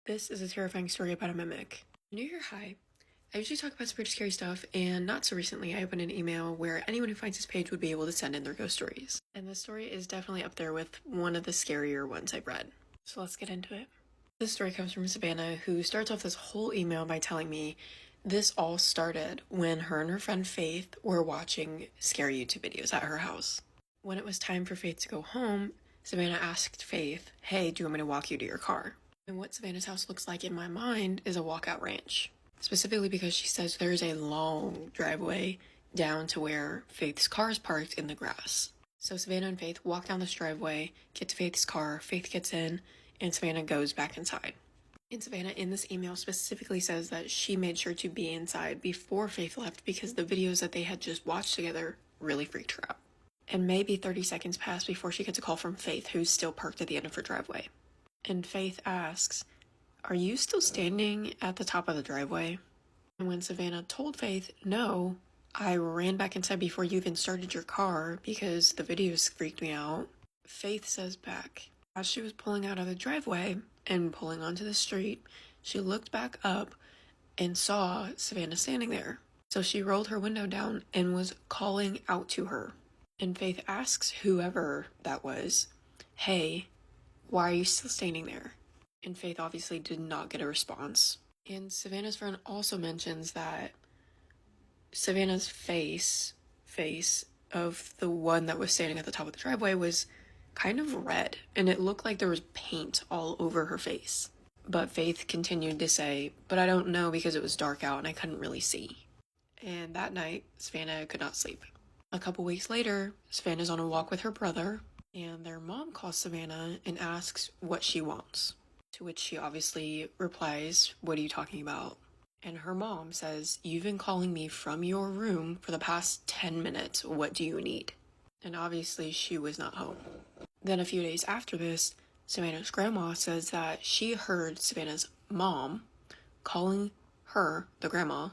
This is a terrifying story about a mimic. New Year high. I usually talk about some pretty scary stuff, and not so recently I opened an email where anyone who finds this page would be able to send in their ghost stories. And this story is definitely up there with one of the scarier ones I've read. So let's get into it. This story comes from Savannah, who starts off this whole email by telling me this all started when her and her friend Faith were watching scary YouTube videos at her house. When it was time for Faith to go home, Savannah asked Faith, "Hey, do you want me to walk you to your car?" And what Savannah's house looks like in my mind is a walkout ranch. Specifically because she says there's a long driveway down to where Faith's car is parked in the grass. So Savannah and Faith walk down this driveway, get to Faith's car, Faith gets in, and Savannah goes back inside. And Savannah in this email specifically says that she made sure to be inside before Faith left because the videos that they had just watched together really freaked her out. And maybe 30 seconds pass before she gets a call from Faith, who's still parked at the end of her driveway. And Faith asks, "Are you still standing at the top of the driveway?" And when Savannah told Faith, "No, I ran back inside before you even started your car because the videos freaked me out," Faith says back, as she was pulling out of the driveway and pulling onto the street, she looked back up and saw Savannah standing there. So she rolled her window down and was calling out to her. And Faith asks whoever that was, "Hey, why are you still standing there?" And Faith obviously did not get a response. And Savannah's friend also mentions that Savannah's face of the one that was standing at the top of the driveway was kind of red, and it looked like there was paint all over her face. But Faith continued to say, "But I don't know because it was dark out and I couldn't really see." And that night, Savannah could not sleep. A couple weeks later, Savannah's on a walk with her brother, and their mom calls Savannah and asks what she wants. To which she obviously replies, "What are you talking about?" And her mom says, "You've been calling me from your room for the past 10 minutes. What do you need?" And obviously she was not home. Then a few days after this, Savannah's grandma says that she heard Savannah's mom calling her, the grandma,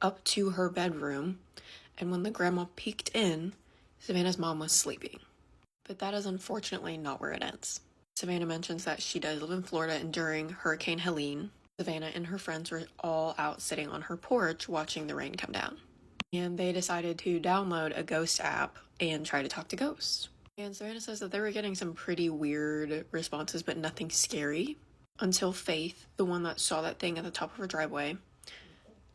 up to her bedroom, and when the grandma peeked in, Savannah's mom was sleeping. But that is unfortunately not where it ends. Savannah mentions that she does live in Florida, and during Hurricane Helene, Savannah and her friends were all out sitting on her porch watching the rain come down. And they decided to download a ghost app and try to talk to ghosts. And Savannah says that they were getting some pretty weird responses, but nothing scary, until Faith, the one that saw that thing at the top of her driveway,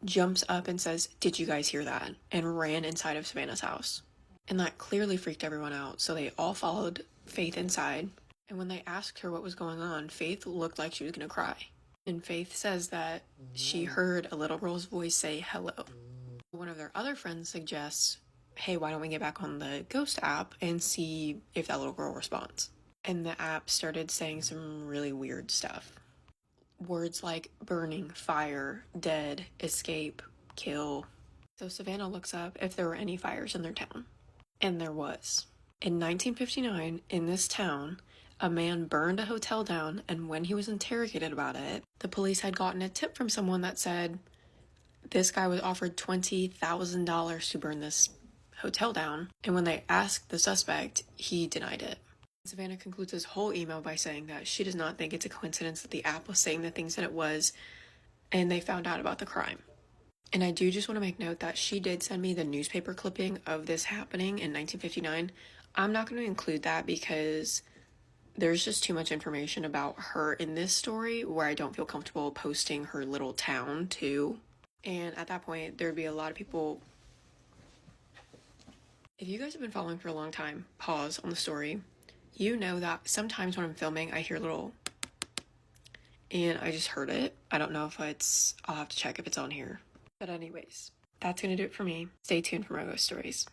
jumps up and says, "Did you guys hear that?" and ran inside of Savannah's house. And that clearly freaked everyone out, so they all followed Faith inside. And when they asked her what was going on, Faith looked like she was going to cry. And Faith says that she heard a little girl's voice say hello. One of their other friends suggests, "Hey, why don't we get back on the ghost app and see if that little girl responds?" And the app started saying some really weird stuff. Words like burning, fire, dead, escape, kill. So Savannah looks up if there were any fires in their town. And there was. In 1959, in this town, a man burned a hotel down, and when he was interrogated about it, the police had gotten a tip from someone that said this guy was offered $20,000 to burn this hotel down, and when they asked the suspect, he denied it. Savannah concludes this whole email by saying that she does not think it's a coincidence that the app was saying the things that it was, and they found out about the crime. And I do just want to make note that she did send me the newspaper clipping of this happening in 1959. I'm not going to include that because there's just too much information about her in this story where I don't feel comfortable posting her little town too. And at that point, there'd be a lot of people. If you guys have been following for a long time, pause on the story. You know that sometimes when I'm filming, I hear a little, and I just heard it. I don't know if I'll have to check if it's on here. But anyways, that's going to do it for me. Stay tuned for more ghost stories.